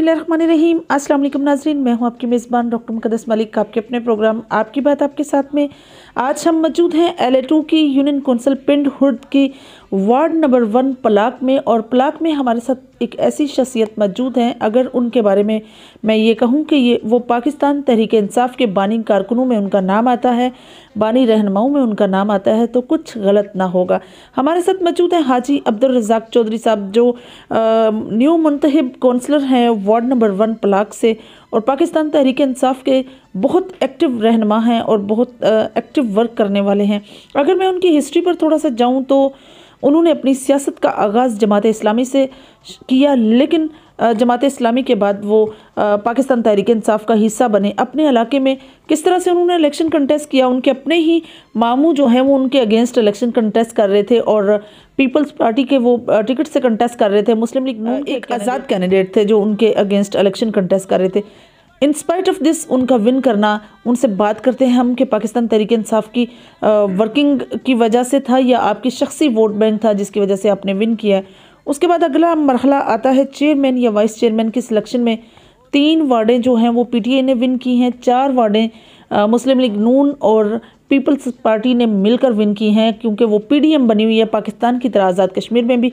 बिस्मिल्लाहिर्रहमानिर्रहीम। अस्सलाम वालेकुम नाज़रीन, मैं हूं आपकी मेज़बान डॉक्टर मुक़द्दस मलिक, आपके अपने प्रोग्राम आपकी बात आपके साथ में। आज हम मौजूद हैं LA2 की यूनियन कौंसिल पिंड हुड की वार्ड नंबर 1 पलाक में, और पलाक में हमारे साथ एक ऐसी शख्सियत मौजूद हैं, अगर उनके बारे में मैं ये कहूँ कि ये वो पाकिस्तान तहरीक इंसाफ के बानी कारकुनों में उनका नाम आता है, बानी रहनुमाओं में उनका नाम आता है, तो कुछ गलत ना होगा। हमारे साथ मौजूद हैं हाजी अब्दुल रज़ाक चौधरी साहब, जो न्यू मुंतखब कौंसलर हैं वार्ड नंबर 1 पलाक से, और पाकिस्तान तहरीक इंसाफ के बहुत एक्टिव रहनुमा हैं और बहुत एक्टिव वर्क करने वाले हैं। अगर मैं उनकी हिस्ट्री पर थोड़ा सा जाऊं तो उन्होंने अपनी सियासत का आगाज़ जमात इस्लामी से किया, लेकिन जमात इस्लामी के बाद वो पाकिस्तान तहरीक इंसाफ का हिस्सा बने। अपने इलाके में किस तरह से उन्होंने इलेक्शन कंटेस्ट किया, उनके अपने ही मामू जो हैं वो उनके अगेंस्ट इलेक्शन कंटेस्ट कर रहे थे, और पीपल्स पार्टी के वो टिकट से कंटेस्ट कर रहे थे। मुस्लिम लीग नून एक आज़ाद कैंडिडेट थे जो उनके अगेंस्ट इलेक्शन कंटेस्ट कर रहे थे। इन स्पाइट ऑफ दिस उनका विन करना, उनसे बात करते हैं हम कि पाकिस्तान तहरीक इंसाफ की वर्किंग की वजह से था या आपकी शख्सी वोट बैंक था जिसकी वजह से आपने विन किया है। उसके बाद अगला मरहला आता है चेयरमैन या वाइस चेयरमैन की सिलेक्शन में। 3 वार्डें जो हैं वो PTI ने विन की हैं, 4 वार्डें मुस्लिम लीग नून और पीपल्स पार्टी ने मिलकर विन की हैं, क्योंकि वो PDM बनी हुई है पाकिस्तान की तरह आज़ाद कश्मीर में भी।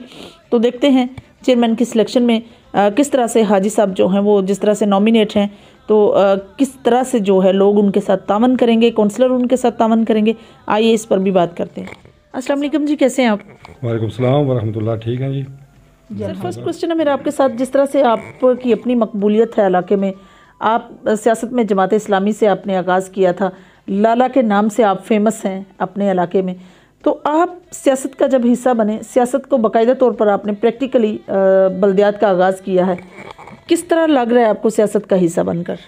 तो देखते हैं चेयरमैन की सिलेक्शन में किस तरह से हाजी साहब जो हैं वो जिस तरह से नॉमिनेट हैं, तो किस तरह से जो है लोग उनके साथ तावन करेंगे, काउंसलर उनके साथ तावन करेंगे। आइए इस पर भी बात करते हैं। अस्सलाम वालेकुम जी, कैसे हैं आप? वालेकुम सलाम वरहमतुल्लाह। ठीक हैं जी। सर, फर्स्ट क्वेश्चन है मेरा आपके साथ, जिस तरह से आपकी अपनी मकबूलियत है इलाके में, आप सियासत में जमात इस्लामी से आपने आगाज़ किया था, लाला के नाम से आप फेमस हैं अपने इलाके में, तो आप सियासत का जब हिस्सा बने, सियासत को बाकायदा तौर पर आपने प्रैक्टिकली बल्दियात का आगाज़ किया है, किस तरह लग रहा है आपको सियासत का हिस्सा बनकर?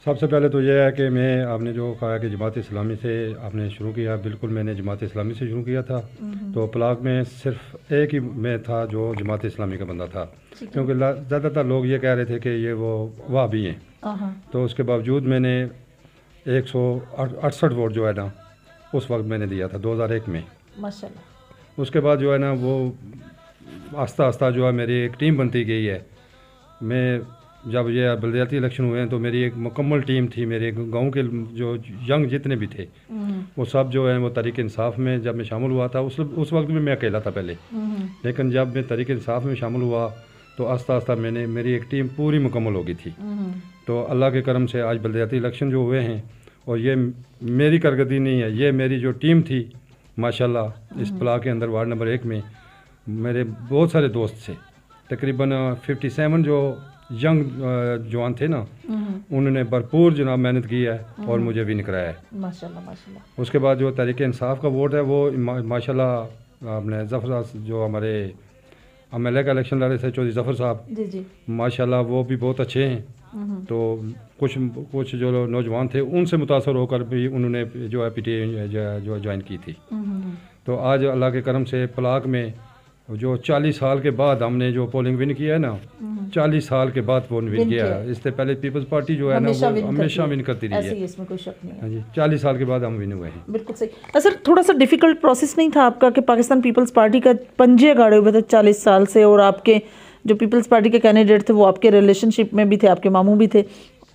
सबसे पहले तो यह है कि मैं, आपने जो कहा कि जमात इस्लामी से आपने शुरू किया, बिल्कुल मैंने जमात इस्लामी से शुरू किया था। तो पलाक में सिर्फ एक ही मैं था जो जमात इस्लामी का बंदा था, क्योंकि ज़्यादातर लोग ये कह रहे थे कि ये वो वहाबी हैं। तो उसके बावजूद मैंने 168 वोट जो है ना उस वक्त मैंने दिया था 2001 में, माशाल्लाह। उसके बाद जो है ना वो आस्ता आस्ता जो है मेरी एक टीम बनती गई है। मैं जब ये बल्दियाती इलेक्शन हुए हैं तो मेरी एक मुकम्मल टीम थी। मेरे गांव के जो यंग जितने भी थे वो सब जो है वो तहरीक इंसाफ में जब मैं शामिल हुआ था, उस वक्त भी मैं अकेला था पहले, लेकिन जब मैं तहरीक इंसाफ में शामिल हुआ तो आस्ता आस्ता मेरी एक टीम पूरी मुकम्मल हो गई थी। तो अल्लाह के करम से आज बल्दियाती इलेक्शन जो हुए हैं, और ये मेरी कारकर्दगी नहीं है, ये मेरी जो टीम थी माशाल्लाह, इस पलाक के अंदर वार्ड नंबर 1 में मेरे बहुत सारे दोस्त थे। तकरीबन 57 जो यंग जवान थे ना, उन्होंने भरपूर जनाब मेहनत की है और मुझे विन कराया है, माशाल्लाह माशाल्लाह। उसके बाद जो तहरीक इंसाफ का वोट है वो माशाल्लाह आपने जफ़र साहब जो हमारे MLA का इलेक्शन लड़े थे, चौधरी जफ़र साहब, जी माशाल्लाह वो भी बहुत अच्छे हैं। तो कुछ जो नौजवान थे उनसे मुतासर होकर भी उन्होंने जो है PTI जो ज्वाइन की थी। तो आज अल्लाह के करम से पलाक में जो 40 साल के बाद हमने जो पोलिंग विन किया है ना, 40 साल के बाद वो विन किया है। इससे पहले पीपल्स पार्टी जो है ना वो हमेशा विन करती रही है, इसमें कोई शक नहीं है। हाँ जी, 40 साल के बाद हम विन हुए हैं। बिल्कुल सही। सर, थोड़ा सा डिफ़िकल्ट प्रोसेस नहीं था आपका कि पाकिस्तान पीपल्स पार्टी का पंजे गाड़े हुए थे 40 साल से, और आपके जो पीपल्स पार्टी के कैंडिडेट थे वो आपके रिलेशनशिप में भी थे, आपके मामू भी थे,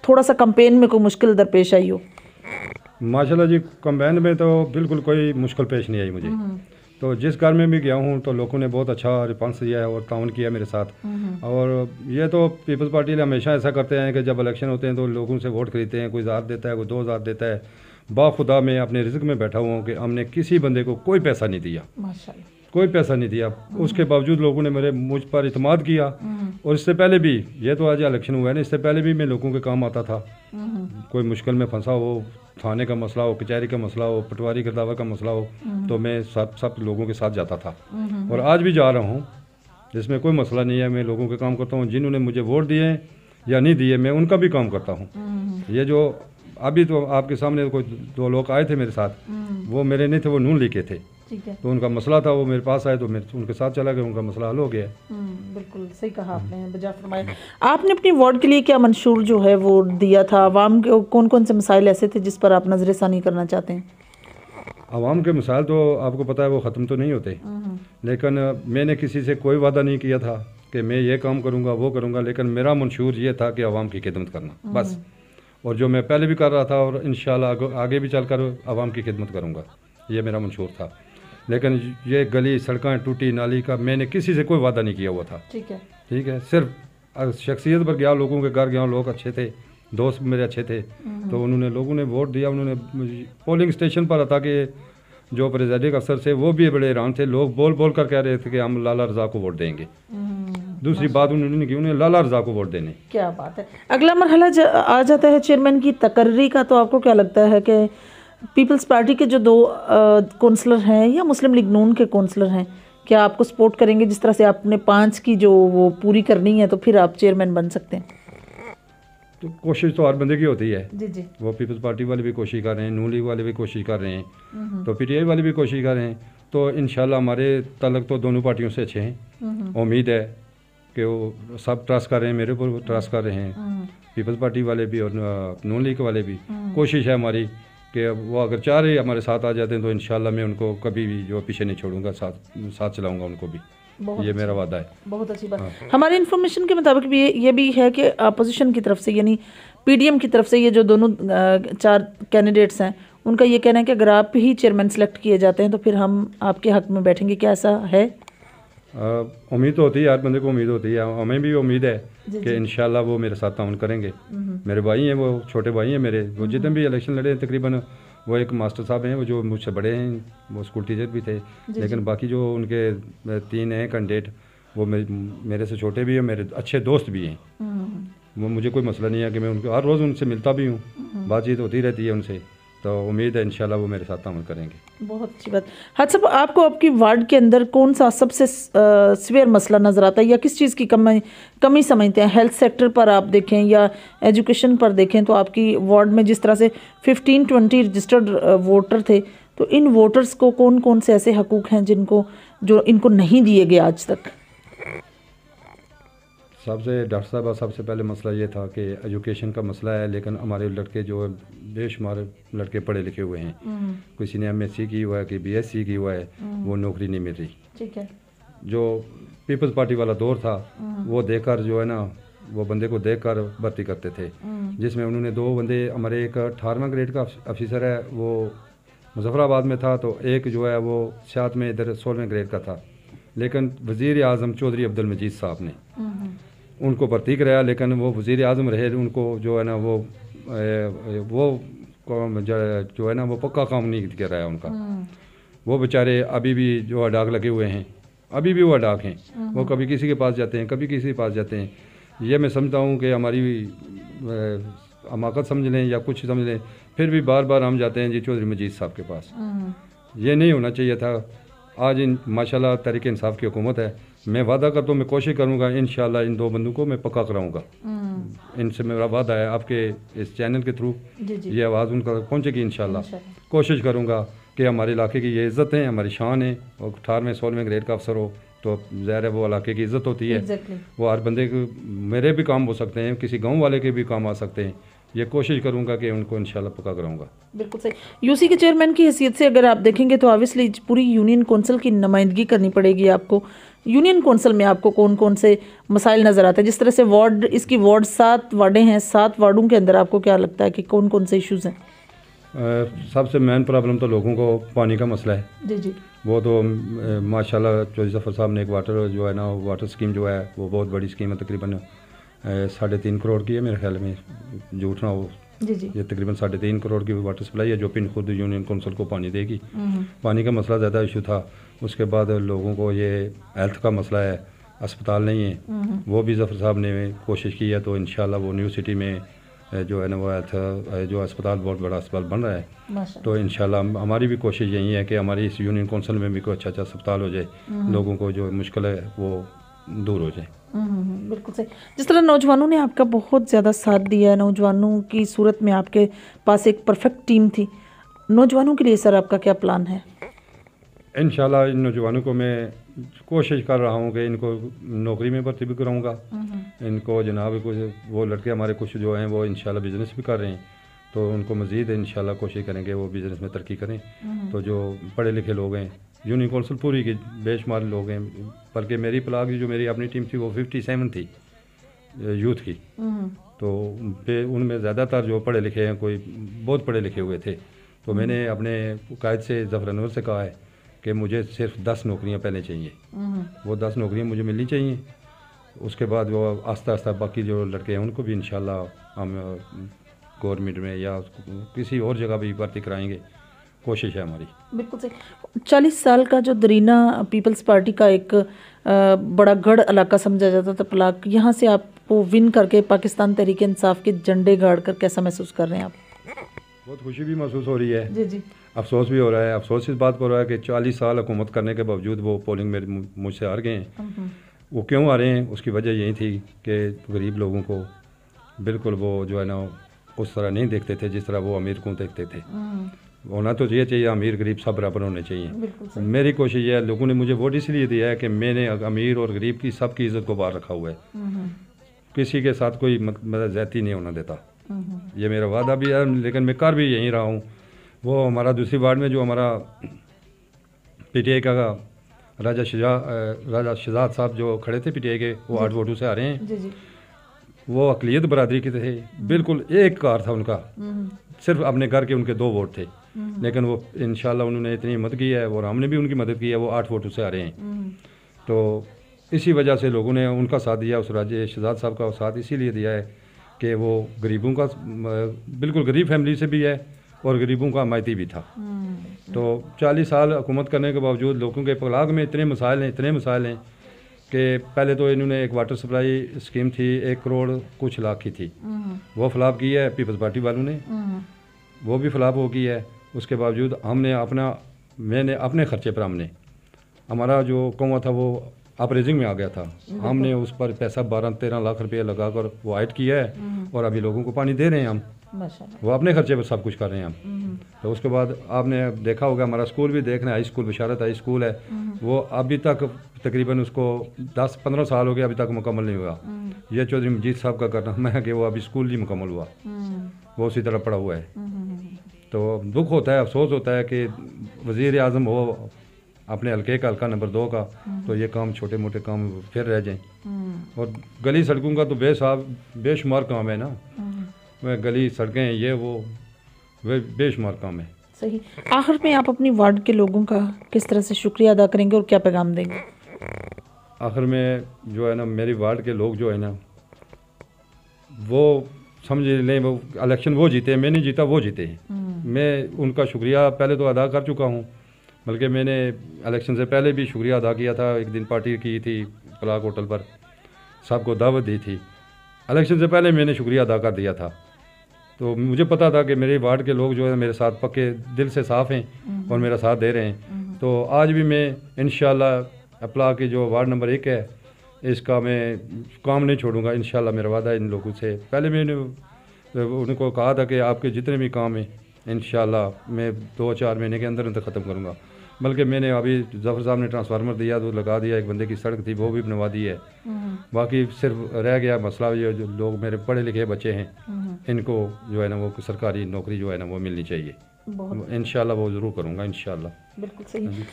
थोड़ा सा कंपेन में कोई मुश्किल दरपेश आई हो? माशाल्लाह जी, कंपेन में तो बिल्कुल कोई मुश्किल पेश नहीं आई मुझे। तो जिस घर में भी गया हूँ तो लोगों ने बहुत अच्छा रिस्पॉन्स दिया है और ताउन किया मेरे साथ। और ये तो पीपल्स पार्टी ने हमेशा ऐसा करते हैं कि जब इलेक्शन होते हैं तो लोगों से वोट खरीदते हैं, कोई 1000 देता है, कोई 2000 देता है। बाखुदा मैं अपने रिज़्क में बैठा हुआ हूँ कि हमने किसी बंदे को कोई पैसा नहीं दिया, माशाल्लाह कोई पैसा नहीं दिया। उसके बावजूद लोगों ने मुझ पर इतमाद किया। और इससे पहले भी, ये तो आज इलेक्शन हुआ है ना, इससे पहले भी मैं लोगों के काम आता था। कोई मुश्किल में फंसा हो, थाने का मसला हो, कचहरी का मसला हो, पटवारी का दावा का मसला हो, तो मैं सब लोगों के साथ जाता था और आज भी जा रहा हूँ। जिसमें कोई मसला नहीं है, मैं लोगों के काम करता हूँ। जिन्होंने मुझे वोट दिए या नहीं दिए मैं उनका भी काम करता हूँ। ये जो अभी तो आपके सामने कोई 2 लोग आए थे मेरे साथ, वो मेरे नहीं थे, वो नून लिखे थे, तो उनका मसला था, वो मेरे पास आए तो मैं उनके साथ चला गया, उनका मसला हल हो गया। बिल्कुल सही कहा आपने, बजा फरमाया। आपने अपनी वार्ड के लिए क्या मंशूर जो है वो दिया था? आवाम के कौन कौन से मसाइल ऐसे थे जिस पर आप नज़रसानी करना चाहते हैं? आवाम के मसाइल तो आपको पता है वो ख़त्म तो नहीं होते, लेकिन मैंने किसी से कोई वादा नहीं किया था कि मैं ये काम करूँगा वो करूँगा, लेकिन मेरा मंशूर ये था कि आवाम की खिदमत करना बस। और जो मैं पहले भी कर रहा था और इंशाल्लाह आगे भी चलकर आवाम की खिदमत करूँगा, ये मेरा मंशूर था। लेकिन ये गली सड़कें टूटी नाली का मैंने किसी से कोई वादा नहीं किया हुआ था। ठीक है, सिर्फ शख्सियत पर गया, लोगों के घर गया, लोग अच्छे थे, दोस्त मेरे अच्छे थे, तो उन्होंने लोगों ने वोट दिया। उन्होंने पोलिंग स्टेशन पर था कि जो प्रेसिडेंट अफसर थे वो भी बड़े हैरान थे, लोग बोल बोल कर कह रहे थे कि हम लाला रज़ा को वोट देंगे। दूसरी बात उन्होंने की, उन्हें लाला रज़ा को वोट देने। क्या बात है। अगला मरहला आ जाता है चेयरमैन की तकर्री का, तो आपको क्या लगता है कि पीपल्स पार्टी के जो 2 कौंसलर हैं या मुस्लिम लीग नून के कौंसलर हैं, क्या आपको सपोर्ट करेंगे? जिस तरह से आपने 5 की जो वो पूरी करनी है तो फिर आप चेयरमैन बन सकते हैं। तो कोशिश तो हर बंदे की होती है जी। वो पीपल्स पार्टी वाले भी कोशिश कर रहे हैं, नून लीग वाले भी कोशिश कर रहे हैं, तो पीटीआई वाले भी कोशिश कर रहे हैं। तो इंशाल्लाह हमारे तलक तो दोनों पार्टियों से अच्छे हैं। उम्मीद है कि वो सब ट्रस्ट कर रहे हैं, मेरे ऊपर ट्रस्ट कर रहे हैं, पीपल्स पार्टी वाले भी और नून लीग वाले भी। कोशिश है हमारी कि वो अगर चाह रहे हमारे साथ आ जाते हैं तो इंशाल्लाह मैं उनको कभी भी जो पीछे नहीं छोड़ूंगा, साथ चलाऊंगा उनको भी। ये मेरा वादा है। बहुत अच्छी बात। हमारे इन्फॉर्मेशन के मुताबिक भी ये भी है कि अपोजिशन की तरफ से यानी पीडीएम की तरफ से ये जो दोनों 4 कैंडिडेट्स हैं, उनका ये कहना है कि अगर आप ही चेयरमैन सेलेक्ट किए जाते हैं तो फिर हम आपके हक में बैठेंगे। क्या ऐसा है? उम्मीद तो होती है, हर बंदे को उम्मीद होती है, हमें भी उम्मीद है कि इंशाल्लाह वो मेरे साथ ताउन करेंगे। मेरे भाई हैं, वो छोटे भाई हैं मेरे, वो जितने भी इलेक्शन लड़े हैं तकरीबन, वो एक मास्टर साहब हैं वो जो मुझसे बड़े हैं, वो स्कूल टीचर भी थे, लेकिन बाकी जो उनके 3 हैं कैंडिडेट वो मेरे से छोटे भी हैं, मेरे अच्छे दोस्त भी हैं। वो मुझे कोई मसला नहीं है कि मैं उनको हर रोज़ उनसे मिलता भी हूँ, बातचीत होती रहती है उनसे, तो उम्मीद है इंशाल्लाह वो मेरे साथ ताउन करेंगे। बहुत अच्छी बात। हाँ साहब, आपको आपकी वार्ड के अंदर कौन सा सबसे सीवियर मसला नज़र आता है या किस चीज़ की कमी समझते हैं? हेल्थ सेक्टर पर आप देखें या एजुकेशन पर देखें, तो आपकी वार्ड में जिस तरह से 15-20 रजिस्टर्ड वोटर थे, तो इन वोटर्स को कौन कौन से ऐसे हकूक़ हैं जो इनको नहीं दिए गए आज तक? डॉक्टर साहब सबसे पहले मसला ये था कि एजुकेशन का मसला है, लेकिन हमारे लड़के जो बेशुमार लड़के पढ़े लिखे हुए हैं, किसी ने MSc की हुआ है, कि BSc की हुआ है, वो नौकरी नहीं मिल रही। ठीक है। जो पीपल्स पार्टी वाला दौर था वो देखकर जो है ना, वो बंदे को देखकर भर्ती करते थे, जिसमें उन्होंने 2 बंदे, हमारे एक 18वां ग्रेड का ऑफिसर है वो मुजफ्फराबाद में था, तो एक जो है वो साथ में इधर 16वें ग्रेड का था, लेकिन वज़ीर आज़म चौधरी अब्दुल मजीद साहब ने उनको भर्ती कराया, लेकिन वो वज़ीर आज़म रहे, उनको जो है ना वो जो है ना वो पक्का काम नहीं कराया उनका। वो बेचारे अभी भी जो अडाक लगे हुए हैं, अभी भी वो अडाक हैं, वो कभी किसी के पास जाते हैं, कभी किसी के पास जाते हैं। ये मैं समझता हूँ कि हमारी हमाकत समझ लें या कुछ समझ लें, फिर भी बार बार हम जाते हैं जी चौधरी मजीद साहब के पास। ये नहीं होना चाहिए था। आज माशाल्लाह तहरीक इंसाफ की हुकूमत है, मैं वादा करता हूँ, मैं कोशिश करूँगा इंशाल्लाह इन 2 बंदों को मैं पक्का कराऊँगा। इनसे मेरा वादा है, आपके इस चैनल के थ्रू ये आवाज़ उनका पहुँचेगी इंशाल्लाह। कोशिश करूँगा कि हमारे इलाके की ये इज़्ज़त है, हमारी शान है, और 18वें 16वें ग्रेड का अफसर हो तो ज़ाहिर है वो इलाके की इज़्ज़त होती है। वो हर बंदे को, मेरे भी काम हो सकते हैं, किसी गाँव वाले के भी काम आ सकते हैं। ये कोशिश करूंगा कि उनको इंशाल्लाह पक्का कराऊंगा। बिल्कुल सही। यूसी के चेयरमैन की हैसियत से अगर आप देखेंगे तो ऑब्वियसली पूरी यूनियन कौंसिल की नुमाइंदगी करनी पड़ेगी आपको। यूनियन कौंसिल में आपको कौन कौन से मसाइल नज़र आते हैं? जिस तरह से वार्ड, इसकी वार्ड 7 वार्डें हैं, 7 वार्डों के अंदर आपको क्या लगता है कि कौन कौन से इश्यूज़ हैं? सबसे मेन प्रॉब्लम तो लोगों को पानी का मसला है। जी। वो तो माशाल्लाह चौधरी जफर साहब ने एक वाटर जो है ना, वाटर स्कीम जो है वो बहुत बड़ी स्कीम है, तकरीबन 3.5 करोड़ की है मेरे ख्याल में, झूठ ना हो। जी। ये तकरीबन 3.5 करोड़ की वाटर सप्लाई है जो पिंड खुद यूनियन कौंसिल को पानी देगी। पानी का मसला ज़्यादा इशू था। उसके बाद लोगों को ये हेल्थ का मसला है, अस्पताल नहीं है, वो भी जफर साहब ने कोशिश की है, तो इंशाल्लाह वो न्यू सिटी में जो है ना वो हेल्थ जो अस्पताल, बहुत बड़ा अस्पताल बन रहा है। तो इंशाल्लाह हमारी भी कोशिश यही है कि हमारी इस यूनियन कौंसिल में भी कोई अच्छा अस्पताल हो जाए, लोगों को जो मुश्किल है वो दूर हो जाए। बिल्कुल सही। जिस तरह नौजवानों ने आपका बहुत ज़्यादा साथ दिया है, नौजवानों की सूरत में आपके पास एक परफेक्ट टीम थी, नौजवानों के लिए सर आपका क्या प्लान है? इंशाल्लाह इन नौजवानों को मैं कोशिश कर रहा हूँ कि इनको नौकरी में भर्ती भी कराऊँगा। इनको जनाब कुछ वो लड़के हमारे कुछ जो हैं वो इंशाल्लाह बिज़नेस भी कर रहे हैं, तो उनको मज़ीद इंशाल्लाह कोशिश करेंगे वो बिज़नेस में तरक्की करें। तो जो पढ़े लिखे लोग हैं यूनियन कौंसिल पूरी के बेशुमार लोग हैं, बल्कि मेरी ब्लॉक की जो मेरी अपनी टीम थी वो 57 थी यूथ की। तो उनमें ज़्यादातर जो पढ़े लिखे हैं, कोई बहुत पढ़े लिखे हुए थे। तो मैंने अपने कायद से ज़फ़र अनवर से कहा है कि मुझे सिर्फ 10 नौकरियां पहले चाहिए, वो 10 नौकरियां मुझे मिलनी चाहिए। उसके बाद वो आस्ता आस्ता बाकी जो लड़के हैं उनको भी इंशाल्लाह हम गवर्नमेंट में या किसी और जगह भी भर्ती कराएंगे, कोशिश है हमारी। बिल्कुल सही। 40 साल का जो दरीना पीपल्स पार्टी का एक बड़ा गढ़ इलाका समझा जाता था पलाक, यहाँ से आपको विन करके पाकिस्तान तहरीक इंसाफ के झंडे गाड़ कर कैसा महसूस कर रहे हैं आप? बहुत खुशी भी महसूस हो रही है जी जी। अफसोस भी हो रहा है। अफसोस इस बात पर हो रहा है कि 40 साल हुकूमत करने के बावजूद वो पोलिंग में मुझसे हार गए हैं। वो क्यों आ रहे हैं, उसकी वजह यही थी कि गरीब लोगों को बिल्कुल वो जो है ना उस तरह नहीं देखते थे जिस तरह वो अमीर को देखते थे। होना तो ये चाहिए, अमीर गरीब सब बराबर होने चाहिए। मेरी कोशिश ये है, लोगों ने मुझे वोट इसलिए दिया है कि मैंने अमीर और गरीब की सबकी इज्जत को बाहर रखा हुआ है, किसी के साथ कोई मतलब ज़्यादती नहीं होना देता। ये मेरा वादा भी है, लेकिन मैं कर भी यहीं रहा हूँ। वो हमारा दूसरी वार्ड में जो हमारा PTI का राजा शहजाद साहब जो खड़े थे PTI के, वो 8 वोटों से आ रहे हैं। जी जी। वो अकलियत बरादरी के थे, बिल्कुल एक कार था उनका, सिर्फ अपने घर के उनके 2 वोट थे, लेकिन वो इंशाल्लाह उन्होंने इतनी हिम्मत की है और हमने भी उनकी मदद की है, वो 8 वोटों से आ रहे हैं। तो इसी वजह से लोगों ने उनका साथ दिया, उस राजा शहजाद साहब का साथ इसीलिए दिया है कि वो गरीबों का बिल्कुल गरीब फैमिली से भी है और गरीबों का हमायती भी था। तो 40 साल हुकूमत करने के बावजूद लोगों के पलाग में इतने मसाइल हैं कि पहले तो इन्होंने एक वाटर सप्लाई स्कीम थी 1 करोड़ कुछ लाख की थी, वो फ्लॉप की है पीपल्स पार्टी वालों ने, वो भी फ्लॉप हो गई है। उसके बावजूद मैंने अपने खर्चे पर हमारा जो कुआं था वो अपरेजिंग में आ गया था, हमने उस पर पैसा 12-13 लाख रुपये लगाकर वो हाइट किया है और अभी लोगों को पानी दे रहे हैं हम, वो अपने खर्चे पर सब कुछ कर रहे हैं हम। तो उसके बाद आपने देखा होगा हमारा स्कूल भी देखना, हाई स्कूल बशारत हाई स्कूल है, वो अभी तक तकरीबन उसको 10-15 साल हो गए, अभी तक मुकम्मल नहीं हुआ। ये चौधरी मजीद साहब का करना है कि वो अभी स्कूल नहीं मुकम्मल हुआ, वो उसी तरह पड़ा हुआ है। तो दुख होता है, अफसोस होता है कि वज़ीर आज़म हो अपने हल्के का हल्का नंबर 2 का, तो ये काम छोटे मोटे काम फिर रह जाएं। और गली सड़कों का तो बेशुमार काम है ना, वह गली सड़कें ये वो बेशुमार काम है। सही। आखिर में आप अपनी वार्ड के लोगों का किस तरह से शुक्रिया अदा करेंगे और क्या पैगाम देंगे? आखिर में जो है ना मेरी वार्ड के लोग जो है ना वो समझ लें, वो इलेक्शन वो जीते, मैं नहीं जीता, वो जीते हैं। मैं उनका शुक्रिया पहले तो अदा कर चुका हूँ, बल्कि मैंने इलेक्शन से पहले भी शुक्रिया अदा किया था। एक दिन पार्टी की थी पलाक होटल पर, सबको दावत दी थी, इलेक्शन से पहले मैंने शुक्रिया अदा कर दिया था। तो मुझे पता था कि मेरे वार्ड के लोग जो है मेरे साथ पक्के दिल से साफ़ हैं और मेरा साथ दे रहे हैं। तो आज भी मैं इंशाल्लाह अपला की जो वार्ड नंबर 1 है इसका मैं काम नहीं छोड़ूंगा, इंशाल्लाह मेरा वादा है इन लोगों से। पहले मैंने उनको कहा था कि आपके जितने भी काम हैं इंशाल्लाह मैं 2-4 महीने के अंदर ख़त्म करूँगा, बल्कि मैंने अभी ज़फ़र साहब ने ट्रांसफार्मर दिया तो लगा दिया, एक बंदे की सड़क थी वो भी बनवा दी है। बाकी सिर्फ रह गया मसला ये जो लोग मेरे पढ़े लिखे बच्चे हैं इनको जो है ना वो सरकारी नौकरी जो है ना वो मिलनी चाहिए, इंशाल्लाह वो ज़रूर करूँगा इंशाल्लाह। बिल्कुल सही।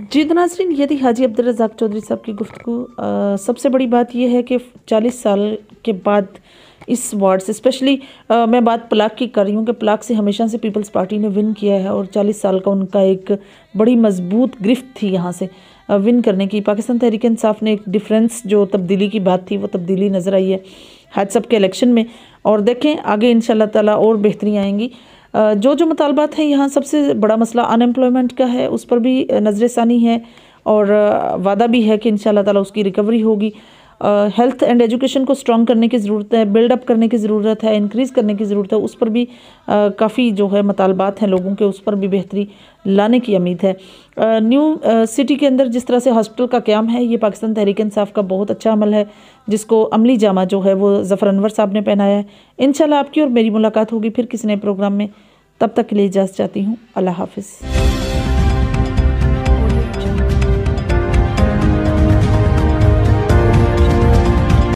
जी नाज़रीन, ये थी हाजी अब्दुल रज़ाक चौधरी साहब की गुफ्तगू। सबसे बड़ी बात यह है कि 40 साल के बाद इस वार्ड से स्पेशली मैं बात पलाक की कर रही हूँ कि पलाक से हमेशा से पीपल्स पार्टी ने विन किया है और 40 साल का उनका एक बड़ी मजबूत गिरफ्त थी यहाँ से विन करने की। पाकिस्तान तहरीक इंसाफ ने एक डिफरेंस जो तब्दीली की बात थी वो तब्दीली नज़र आई है हज सब के इलेक्शन में, और देखें आगे इंशाल्लाह ताला और बेहतरी आएंगी। जो मुतालबात हैं यहाँ सबसे बड़ा मसला अनएम्प्लॉयमेंट का है, उस पर भी नज़रसानी है और वादा भी है कि इंशाल्लाह ताला उसकी रिकवरी होगी। हेल्थ एंड एजुकेशन को स्ट्रॉन्ग करने की ज़रूरत है, बिल्डअप करने की ज़रूरत है, इंक्रीज़ करने की ज़रूरत है, उस पर भी काफ़ी जो है मुतालबात हैं लोगों के, उस पर भी बेहतरी लाने की उम्मीद है। न्यू सिटी के अंदर जिस तरह से हॉस्पिटल का क़याम है ये पाकिस्तान तहरीक इंसाफ का बहुत अच्छा अमल है जिसको अमली जामा जो है वो ज़फ़र अनवर साहब ने पहनाया है। इंशाल्लाह आपकी और मेरी मुलाकात होगी फिर किसी नए प्रोग्राम में, तब तक के लिए इजाज़त चाहती हूँ। अल्लाह हाफ़िज़।